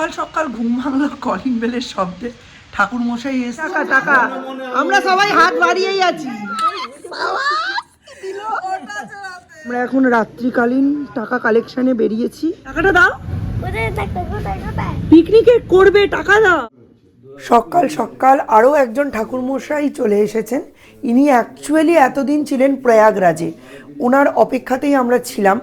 সকাল সকাল ঘুম ভাঙলো কলিং বেলের শব্দে। ঠাকুর মশাই এসে টাকা টাকা আমরা সবাই হাত বাড়িয়েই আছি। আমরা এখন রাত্রিকালীন টাকা কালেকশনে বেরিয়েছি। টাকাটা দাও, পিকনিকে করবে, টাকা দাও। সকাল সকাল আরও একজন ঠাকুরমশাই চলে এসেছেন। ইনি অ্যাকচুয়ালি এতদিন ছিলেন প্রয়াগরাজে, ওনার অপেক্ষাতেই আমরা ছিলাম।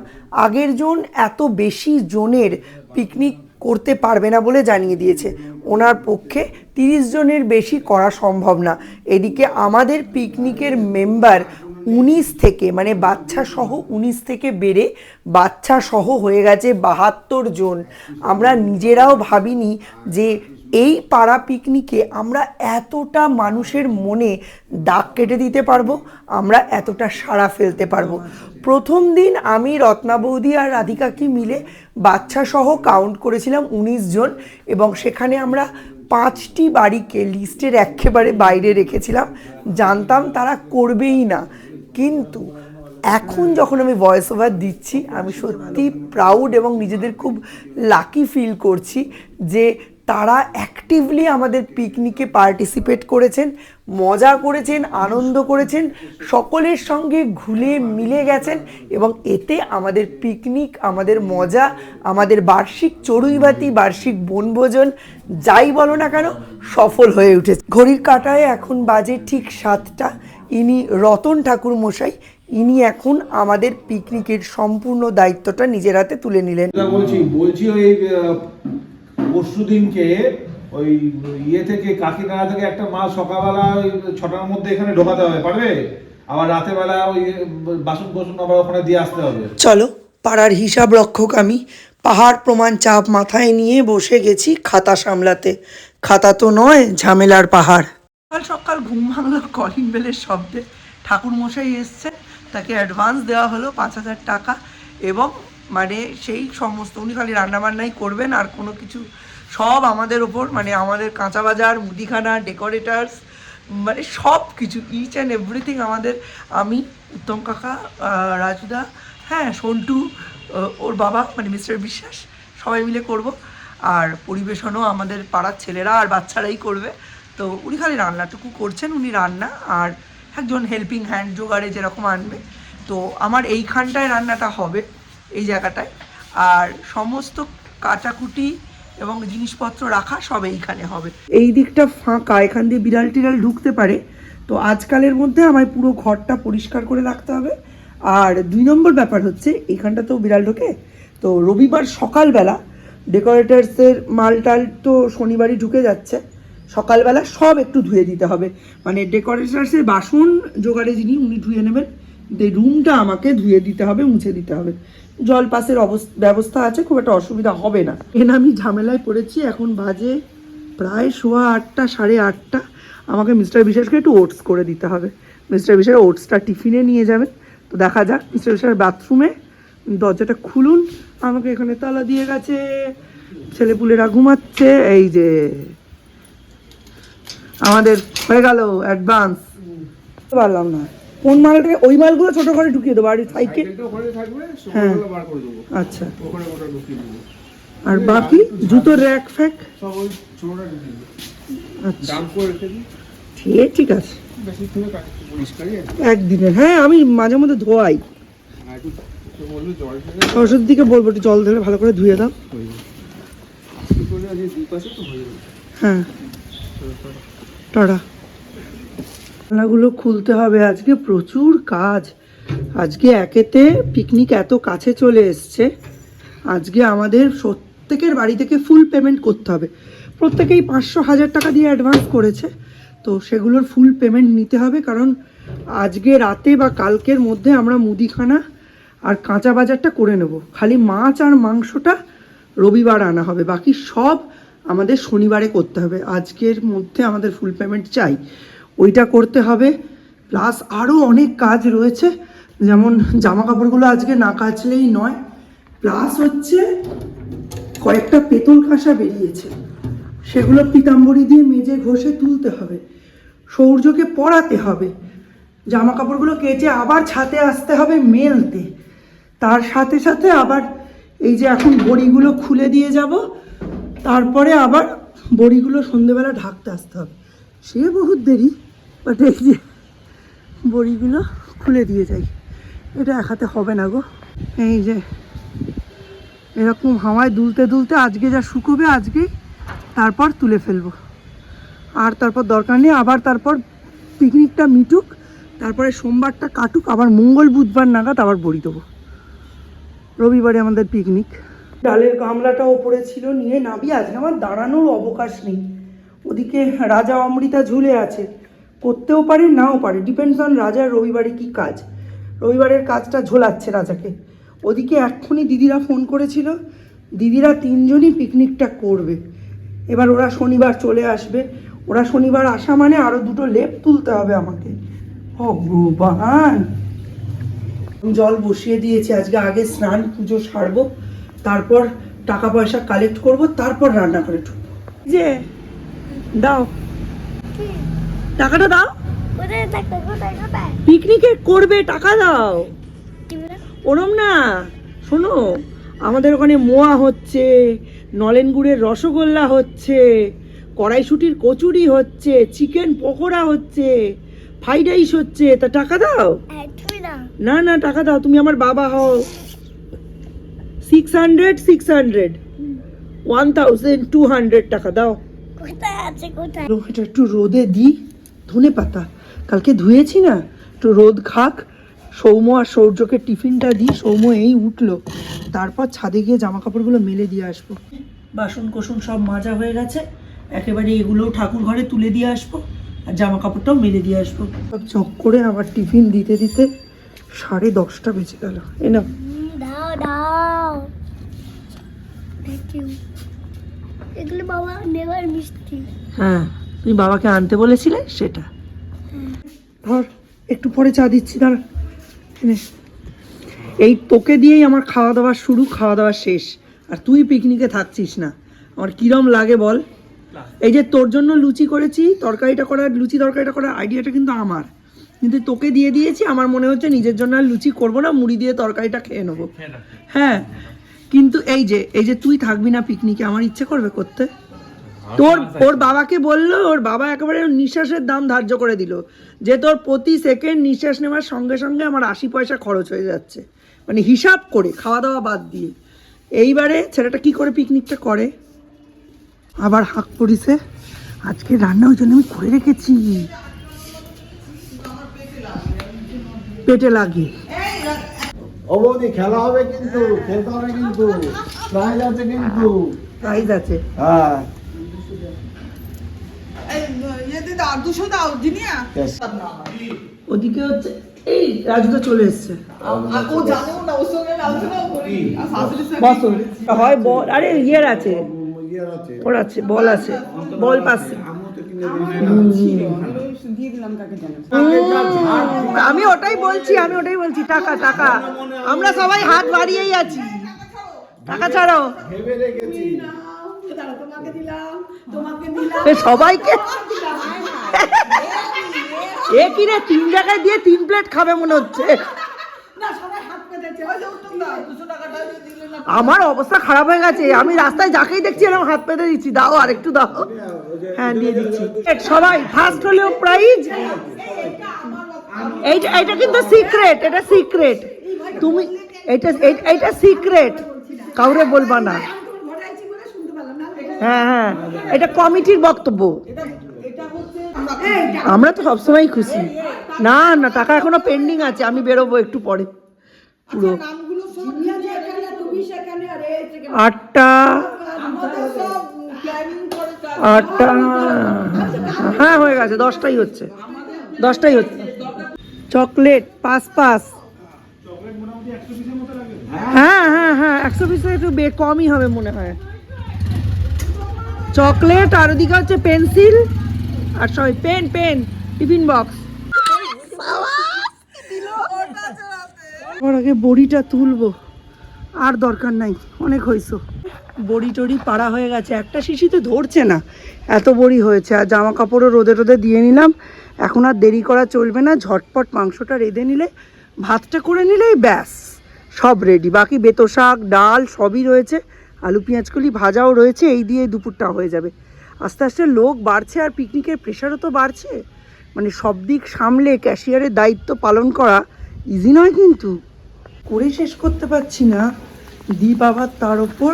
আগের জন এত বেশি জনের পিকনিক করতে পারবে না বলে জানিয়ে দিয়েছে, ওনার পক্ষে 30 জনের বেশি করা সম্ভব না। এদিকে আমাদের পিকনিকের মেম্বার 19 থেকে, মানে বাচ্চা সহ 19 থেকে বেড়ে বাচ্চা সহ হয়ে গেছে 72 জন। আমরা নিজেরাও ভাবিনি যে এই পাড়া পিকনিকে আমরা এতটা মানুষের মনে দাগ কেটে দিতে পারবো, আমরা এতটা সাড়া ফেলতে পারবো। প্রথম দিন আমি রত্না বৌদি আর রাধিকাকে মিলে বাচ্চা সহ কাউন্ট করেছিলাম 19 জন, এবং সেখানে আমরা 5টি বাড়িকে লিস্টের একেবারে বাইরে রেখেছিলাম। জানতাম তারা করবেই না, কিন্তু এখন যখন আমি ভয়েস ওভার দিচ্ছি আমি সত্যি প্রাউড এবং নিজেদের খুব লাকি ফিল করছি যে তারা অ্যাক্টিভলি আমাদের পিকনিকে পার্টিসিপেট করেছেন, মজা করেছেন, আনন্দ করেছেন, সকলের সঙ্গে ঘুলে মিলে গেছেন, এবং এতে আমাদের পিকনিক, আমাদের মজা, আমাদের বার্ষিক চড়ুইবাতি, বার্ষিক বনভোজন যাই বলো না কেন সফল হয়ে উঠেছে। ঘড়ির কাঁটায় এখন বাজে ঠিক 7টা। ইনি রতন ঠাকুর মশাই, ইনি এখন আমাদের পিকনিকের সম্পূর্ণ দায়িত্বটা নিজের হাতে তুলে নিলেন। বলছি ওই পরশু দিনকে ওই ইয়ে থেকে কাকিনাড়া থেকে একটা মাল সকালবেলা ওই 6টার মধ্যে এখানে ঢোকাতে হবে, পারবে? আবার রাতে বেলা ওই বাসন কোসন আবার ওখানে দিয়ে আসতে হবে। চলো, পাড়ার হিসাব রক্ষক আমি পাহাড় প্রমাণ চাপ মাথায় নিয়ে বসে গেছি খাতা সামলাতে। খাতা তো নয়, ঝামেলার পাহাড়। সকাল সকাল ঘুম ভাঙলো কলিং বেলের শব্দে। ঠাকুর মশাই এসছে, তাকে অ্যাডভান্স দেওয়া হলো 5000 টাকা, এবং মানে সেই সমস্ত উনি খালি রান্নাবান্নাই করবেন, আর কোনো কিছু সব আমাদের ওপর, মানে আমাদের কাঁচা বাজার, মুদিখানা, ডেকোরেটার্স, মানে সব কিছু ইচ অ্যান্ড এভরিথিং আমাদের, আমি, উত্তম কাকা, রাজুদা, হ্যাঁ সন্টু, ওর বাবা মানে মিস্টার বিশ্বাস, সবাই মিলে করব। আর পরিবেশনও আমাদের পাড়ার ছেলেরা আর বাচ্চারাই করবে। তো উনি খালি রান্নাটুকু করছেন, উনি রান্না আর একজন হেল্পিং হ্যান্ড জোগাড়ে যেরকম আনবে। তো আমার এইখানটায় রান্নাটা হবে, এই জায়গাটায়, আর সমস্ত কাটাকুটি এবং জিনিসপত্র রাখা সব এইখানে হবে। এই দিকটা ফাঁকা, এখান দিয়ে বিড়াল টিড়াল ঢুকতে পারে। তো আজকালের মধ্যে আমায় পুরো ঘরটা পরিষ্কার করে রাখতে হবে। আর 2 নম্বর ব্যাপার হচ্ছে, এখানটা তো বিড়াল ঢোকে, তো রবিবার সকালবেলা ডেকোরেটার্সের মালটাল তো শনিবারই ঢুকে যাচ্ছে, সকালবেলা সব একটু ধুয়ে দিতে হবে। মানে ডেকোরেটার্সের বাসন জোগাড়ে যিনি, উনি ধুয়ে নেবেন, এই রুমটা আমাকে ধুয়ে দিতে হবে, মুছে দিতে হবে। জল পাসের ব্যবস্থা আছে, খুব একটা অসুবিধা হবে না। এখানে আমি ঝামেলায় পড়েছি। এখন বাজে প্রায় 8:15, 8:30। আমাকে মিস্টার বিশ্বাসকে একটু ওটস করে দিতে হবে। মিস্টার বিশ্বাস ওটসটা টিফিনে নিয়ে যাবেন। তো দেখা যাক, মিস্টার বিশ্বাস বাথরুমে, দরজাটা খুলুন। আমাকে এখানে তালা দিয়ে গেছে, ছেলেপুলেরা ঘুমাচ্ছে। এই যে আমাদের হয়ে গেল অ্যাডভান্স। পারলাম না কোন মালটা, ওই মালগুলো ছোট করে ঢুকিয়ে দেবো, আর সাইকেল, হ্যাঁ আচ্ছা, আর বাকি জুতোর র্যাক ফ্যাক ঠিক আছে একদিনের। হ্যাঁ আমি মাঝে মধ্যে ধোয়াই, সরস্বতীকে বলবো একটু জল ধরে ভালো করে ধুয়ে দাও। হ্যাঁ টাটা। রান্নাগুলো খুলতে হবে, আজকে প্রচুর কাজ। আজকে একেতে পিকনিক এত কাছে চলে এসছে, আজকে আমাদের প্রত্যেকের বাড়ি থেকে ফুল পেমেন্ট করতে হবে। প্রত্যেকেই 500-1000 টাকা দিয়ে অ্যাডভান্স করেছে, তো সেগুলোর ফুল পেমেন্ট নিতে হবে। কারণ আজকে রাতে বা কালকের মধ্যে আমরা মুদিখানা আর কাঁচা বাজারটা করে নেব। খালি মাছ আর মাংসটা রবিবার আনা হবে, বাকি সব আমাদের শনিবারে করতে হবে। আজকের মধ্যে আমাদের ফুল পেমেন্ট চাই, ওইটা করতে হবে। প্লাস আরও অনেক কাজ রয়েছে, যেমন জামা কাপড়গুলো আজকে না কাচলেই নয়। প্লাস হচ্ছে কয়েকটা পেতল কাঁসা বেরিয়েছে, সেগুলো পিতাম্বরী দিয়ে মেজে ঘষে তুলতে হবে। সৌর্যকে পড়াতে হবে, জামা কাপড়গুলো কেচে আবার ছাদে আসতে হবে মেলতে। তার সাথে সাথে আবার এই যে এখন বড়িগুলো খুলে দিয়ে যাব, তারপরে আবার বড়িগুলো সন্ধেবেলা ঢাকতে আসতে হবে, সে বহুত দেরি, বাট এই যে বড়িগুলো খুলে দিয়ে যাই, এটা এক হাতে হবে না গো। এই যে এরকম হাওয়ায় দুলতে দুলতে আজকে যা শুকোবে আজকেই, তারপর তুলে ফেলবো। আর তারপর দরকার নেই, আবার তারপর পিকনিকটা মিটুক, তারপরে সোমবারটা কাটুক, আবার মঙ্গল বুধবার নাগাদ আবার বড়ি দেবো। রবিবারে আমাদের পিকনিক। ডালের গামলাটা ওপরে ছিল, নিয়ে নাবি, আজকে আমার দাঁড়ানোর অবকাশ নেই। ওদিকে রাজা অমৃতা ঝুলে আছে, করতেও পারে নাও পারে, ডিপেন্ডস অন রাজার রবিবারে কি কাজ। রবিবারের কাজটা ঝোলাচ্ছে রাজাকে। ওদিকে এক্ষুনি দিদিরা ফোন করেছিল, দিদিরা তিনজনই পিকনিকটা করবে। এবার ওরা শনিবার চলে আসবে, ওরা শনিবার আসা মানে আরও দুটো লেপ তুলতে হবে আমাকে। ভগবান, জল বসিয়ে দিয়েছি, আজকে আগে স্নান পুজো সারবো, তারপর টাকা পয়সা কালেক্ট করব, তারপর রান্না করে ঢুকবো। যে দাও টাকাটা, দাও, পিকনিকে করবে, টাকা দাও। ওরম না, শোনো, আমাদের ওখানে মোয়া হচ্ছে, নলেন গুড়ের রসগোল্লা হচ্ছে, কড়াইশুটির কচুরি হচ্ছে, চিকেন পকোড়া হচ্ছে, ফ্রাইড রাইস হচ্ছে, তা টাকা দাও। না না, টাকা দাও, তুমি আমার বাবা হও। 600 1200 টাকা দাও। এটা একটু রোদে দিই, ধনে পাতা কালকে ধুয়েছি না, একটু রোদ খাক। সৌম্য আর সৌর্যকে টিফিনটা দিই, সৌম্য এই উঠলো, তারপর ছাদে গিয়ে জামা কাপড়গুলো মেলে দিয়ে আসবো। বাসন কোসন সব মাজা হয়ে গেছে, একেবারে এগুলোও ঠাকুর ঘরে তুলে দিয়ে আসবো, আর জামা কাপড়টাও মেলে দিয়ে আসবো। সব চক করে আবার টিফিন দিতে দিতে 10:30 বেজে গেল। এ না, দাও দাও, থ্যাংক ইউ। এগুলো বাবা নেবার মিষ্টি। হ্যাঁ, তুমি বাবাকে আনতে বলেছিলে সেটা। ধর, একটু পরে চা দিচ্ছি, দাঁড়া। এই তোকে দিয়েই আমার খাওয়া দাওয়া শুরু, খাওয়া দাওয়া শেষ, আর তুই পিকনিকে থাকছিস না। আমার কিরম লাগে বল। এই যে তোর জন্য লুচি করেছি, লুচি তরকারিটা করার আইডিয়াটা কিন্তু আমার, কিন্তু তোকে দিয়ে দিয়েছি। আমার মনে হচ্ছে নিজের জন্য আর লুচি করবো না, মুড়ি দিয়ে তরকারিটা খেয়ে নেবো। হ্যাঁ, কিন্তু এই যে তুই থাকবি না পিকনিকে, আমার ইচ্ছে করবে করতে। ওর বাবাকে বললো, ওর বাবা একেবারে নিঃশ্বাসের দাম ধার্য করে দিল, যে তোর প্রতি সেকেন্ড নিঃশ্বাস নেওয়ার সঙ্গে সঙ্গে আমার 80 পয়সা খরচ হয়ে যাচ্ছে, মানে হিসাব করে, খাওয়া দাওয়া বাদ দিয়ে। এইবারে ছেলেটা কি করে পিকনিকটা করে, আবার হাঁক পড়িছে। আজকে রান্না ওই জন্য আমি করে রেখেছি, পেটে লাগে। অবধি খেলা হবে, কিন্তু খেলতে হবে, কিন্তু প্রাইজ আছে, কিন্তু প্রাইজ আছে। হ্যাঁ, ওদিকে হচ্ছে এই রাজু তো চলে এসছে। বসো, হয় বল, আরে ইয়ের আছে, ওর আছে, বল আছে, বল পাচ্ছে। আমি ওটাই বলছি, টাকা টাকা, আমরা সবাই হাত বাড়িয়েই আছি, টাকা ছাড়াও সবাইকে। এ কি রে, 3 জায়গায় দিয়ে 3 প্লেট খাবে মনে হচ্ছে। আমার অবস্থা খারাপ হয়ে গেছে, আমি রাস্তায় যাকেই দেখছি এরকম হাত পেতে দিচ্ছি, দাও আর একটু দাও। হ্যাঁ, দিয়ে দিচ্ছি। সবাই ফার্স্ট হলেও প্রাইজ। এইটা কিন্তু সিক্রেট, এটা সিক্রেট, তুমি এইটা সিক্রেট, কাউরে বলবা না। হ্যাঁ হ্যাঁ, এটা কমিটির বক্তব্য, আমরা তো সবসময় খুশি। না না, টাকা এখনো পেন্ডিং আছে, আমি বেরোবো একটু পরে। পুরো 8টা, হ্যাঁ হয়ে গেছে, 10টাই হচ্ছে। চকলেট 5 হ্যাঁ হ্যাঁ হ্যাঁ, 100 পিসে একটু কমই হবে মনে হয়। চকলেট, আর ওদিকে হচ্ছে পেন্সিল, আর সবাই পেন টিফিন বক্স। ওর আগে বড়িটা তুলবো, আর দরকার নাই, অনেক হয়েছে। বড়ি টড়ি পাড়া হয়ে গেছে, একটা শিশিতে ধরছে না, এত বড়ি হয়েছে। আর জামা কাপড়ও রোদে দিয়ে নিলাম, এখন আর দেরি করা চলবে না, ঝটপট মাংসটা রেঁধে নিলে, ভাতটা করে নিলেই ব্যাস সব রেডি। বাকি বেতো শাক, ডাল সবই রয়েছে, আলু পেঁয়াজ কলি ভাজাও রয়েছে, এই দিয়ে দুপুরটা হয়ে যাবে। আস্তে আস্তে লোক বাড়ছে আর পিকনিকের প্রেশারও তো বাড়ছে, মানে সব দিক সামলে ক্যাশিয়ারের দায়িত্ব পালন করা ইজি নয়, কিন্তু করে শেষ করতে পারছি না। দীপ আবার তার ওপর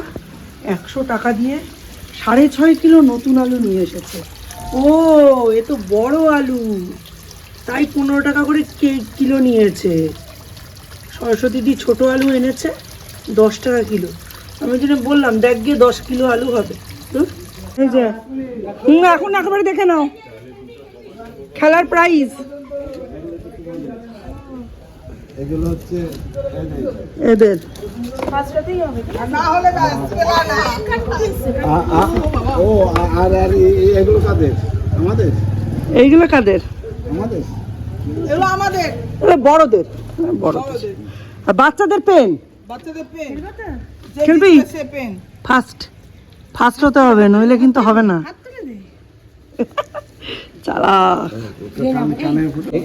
100 টাকা দিয়ে 6.5 কিলো নতুন আলু নিয়ে এসেছে। ও এ তো বড় আলু, তাই 15 টাকা করে কিলো নিয়েছে। সরস্বতীদি ছোট আলু এনেছে 10 টাকা কিলো। আমি ওই জন্য বললাম দেখ গিয়ে 10 কিলো আলু হবে। এই যে এখন একেবারে দেখে নাও খেলার প্রাইজ। এগুলো হচ্ছে এদের ও আর আর এগুলো কাদের? আমাদের? এইগুলো কাদের? আমাদের? এগুলো বড়দের। বড়দের আর বাচ্চাদের পেন। খেলবি? ফার্স্ট হতে হবে, নইলে কিন্তু হবে না। চালা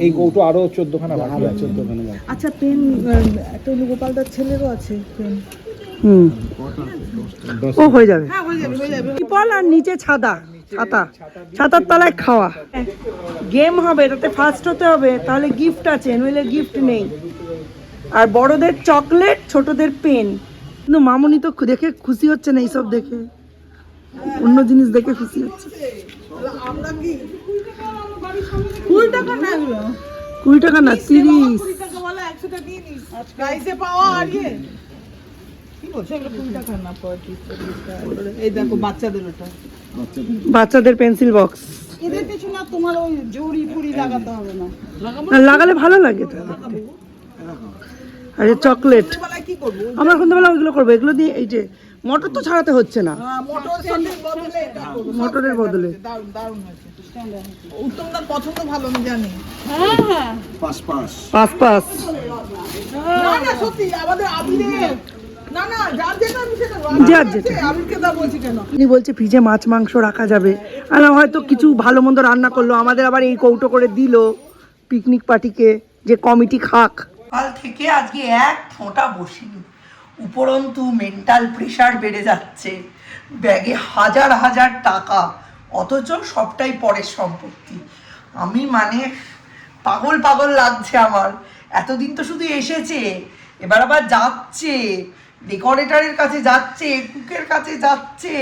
এই কৌটো আরো 14খানা বাকি আছে। 14খানা বাকি। আচ্ছা পেন একটা গোপালদার ছেলেরও আছে পেন। ও হয়ে যাবে। ত্রিপল আর নিচে ছাতা, ছাতার তলায় খাওয়া। গেম হবে, তাতে ফার্স্ট হতে হবে, তাহলে গিফট আছে, নইলে গিফট নেই। আর বড়দের চকলেট, ছোটদের পেন। কিন্তু মামুনি তো দেখে খুশি হচ্ছে না, এইসব দেখে অন্য জিনিস দেখে খুশি হচ্ছে। 20 টাকা না, 30। এই দেখো বাচ্চাদের ওটা, বাচ্চাদের পেন্সিল বক্স। এদের কিছু না, তোমার ওই জড়ি ফুড়ি লাগাতে হবে না, লাগালে ভালো লাগে তো। আরে চকলেট কি করবো আমরা সন্ধ্যাবেলা ওইগুলো করবো। এগুলো দিয়ে এই যে মটর তো ছাড়াতে হচ্ছে না, মটরের বদলে। দারুণ দারুণ হয়েছে, উত্তমদার পছন্দ ভালো আমি জানি। পাঁচ না না সত্যি আমাদের আবিরের না না যার যেটা আমি সেটা যার যেটা। আবিরকে দা বলছি কেন, উনি বলছে ফ্রিজে মাছ মাংস রাখা যাবে, আর হয়তো কিছু ভালো মন্দ রান্না করলো, আমাদের আবার এই কৌটো করে দিল পিকনিক পার্টিকে, যে কমিটি খাক। কাল থেকে আজকে এক ফোঁটা বসিনি, উপরন্তু মেন্টাল প্রেশার বেড়ে যাচ্ছে। ব্যাগে হাজার হাজার টাকা, অথচ সবটাই পরের সম্পত্তি। আমি মানে পাগল পাগল লাগছে আমার। এতদিন তো শুধু এসেছে, এবার আবার যাচ্ছে, ডেকোরেটরের কাছে যাচ্ছে, কুকের কাছে যাচ্ছে,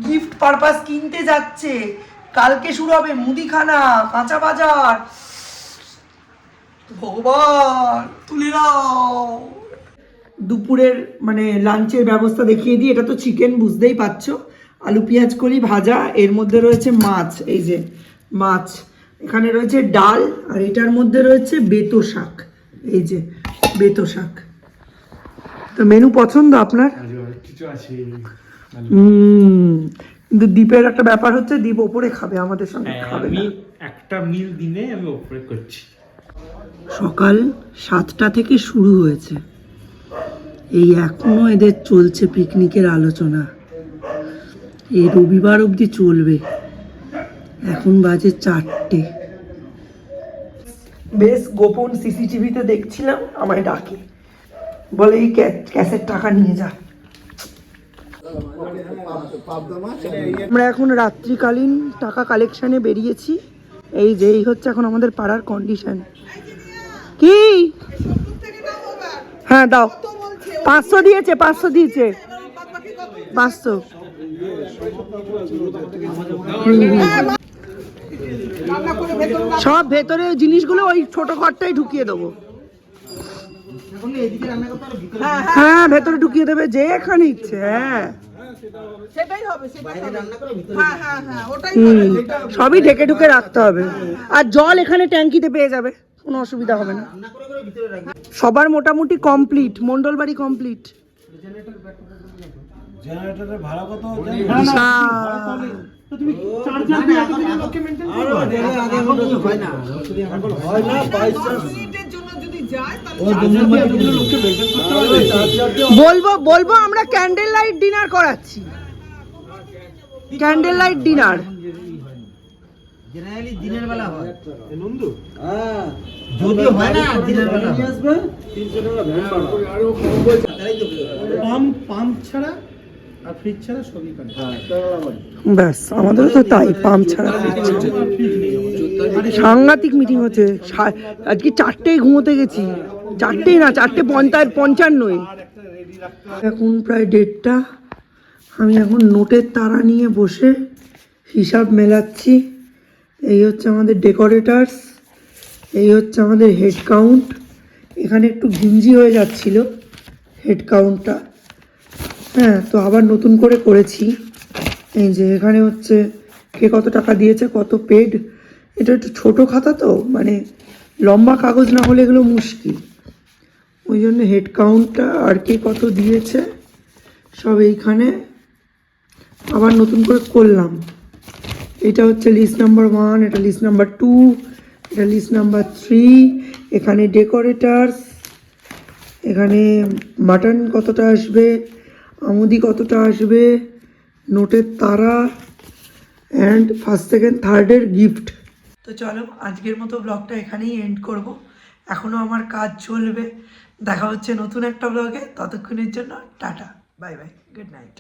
গিফট পারপাস কিনতে যাচ্ছে। কালকে শুরু হবে মুদিখানা, কাঁচা বাজার। ভগবান তুলে দাও। দুপুরের মানে লাঞ্চের ব্যবস্থা দেখিয়ে দিই। এটা তো চিকেন, বুঝতেই পারছো। আলু পেঁয়াজ কলি ভাজা, এর মধ্যে রয়েছে মাছ, এই যে মাছ, এখানে রয়েছে ডাল, আর এটার মধ্যে রয়েছে বেতো শাক, এই যে বেতো শাক। তো মেনু পছন্দ আপনার? কিন্তু দ্বীপের একটা ব্যাপার হচ্ছে, দ্বীপ ওপরে খাবে, আমাদের সঙ্গে খাবে না। একটা মিল দিনে আমি ওপরে করছি। সকাল 7টা থেকে শুরু হয়েছে, এই এখনো এদের চলছে পিকনিকের আলোচনা। এই রবিবার অবধি চলবে। এখন বাজে 4টে। বেশ গোপন সিসিটিভিতে দেখছিলাম, আমায় ডাকে, বলে এই ক্যাশের টাকা নিয়ে যা। আমরা এখন রাত্রিকালীন টাকা কালেকশনে বেরিয়েছি। এই যে এই হচ্ছে এখন আমাদের পাড়ার কন্ডিশন। কি? হ্যাঁ দাও। 500 দিয়েছে, 500 দিয়েছে, 500। সব ভেতরে জিনিসগুলো ওই ছোট ঘরটাই ঢুকিয়ে দেবো। হ্যাঁ ভেতরে ঢুকিয়ে দেবে, যে এখানে ইচ্ছে। হ্যাঁ সেটাই হবে, সেটাই হবে। হ্যাঁ হ্যাঁ হ্যাঁ ওটাই সবই ঢেকে ঢুকে রাখতে হবে। আর জল এখানে ট্যাঙ্কিতে পেয়ে যাবে, কোনো অসুবিধা হবে না। সবার মোটামুটি কমপ্লিট, মন্ডল বাড়ি কমপ্লিট। জেনারেটরের ভাড়া কত? বলবো আমরা ক্যান্ডেল লাইট ডিনার করাচ্ছি, ক্যান্ডেল লাইট ডিনার। জেনারেলি দিনের বেলা হয় নন্দু, হ্যাঁ যদি হয় না দিনের বেলা নিয়ে আসবে 300 টাকা ভ্যান ভাড়া। পাম্প ছাড়া আর ফ্রিজ ছাড়া সবই কানে। হ্যাঁ কেরালা বাড়ি ব্যাস আমাদেরও তো তাই, পাম্প ছাড়া। ফ্রিজ নেই আমাদের। সাংঘাতিক মিটিং হচ্ছে। আজকে 4টেই ঘুমোতে গেছি, 4টেই না 4:55 এখন প্রায় 1:30। আমি এখন নোটের তারা নিয়ে বসে হিসাব মেলাচ্ছি। এই হচ্ছে আমাদের ডেকোরেটার্স, এই হচ্ছে আমাদের হেড কাউন্ট। এখানে একটু ঘিঞ্জি হয়ে যাচ্ছিল হেড কাউন্টটা, হ্যাঁ, তো আবার নতুন করে করেছি। এই যে এখানে হচ্ছে কে কত টাকা দিয়েছে, কত পেড। এটা একটু ছোটো খাতা তো, মানে লম্বা কাগজ না হলে এগুলো মুশকিল, ওই জন্য হেড কাউন্টটা আর কে কত দিয়েছে সব এইখানে আবার নতুন করে করলাম। এটা হচ্ছে লিস্ট নাম্বার 1, এটা লিস্ট নাম্বার 2, এটা লিস্ট নাম্বার 3। এখানে ডেকোরেটার্স, এখানে মাটন কতটা আসবে, আমুদি কতটা আসবে, নোটের তারা, অ্যান্ড ফার্স্ট সেকেন্ড থার্ডের গিফট। তো চলো আজকের মতো ব্লগটা এখানেই এন্ড করব। এখনও আমার কাজ চলবে। দেখা হচ্ছে নতুন একটা ব্লগে, ততক্ষণের জন্য tata, bye bye, good night.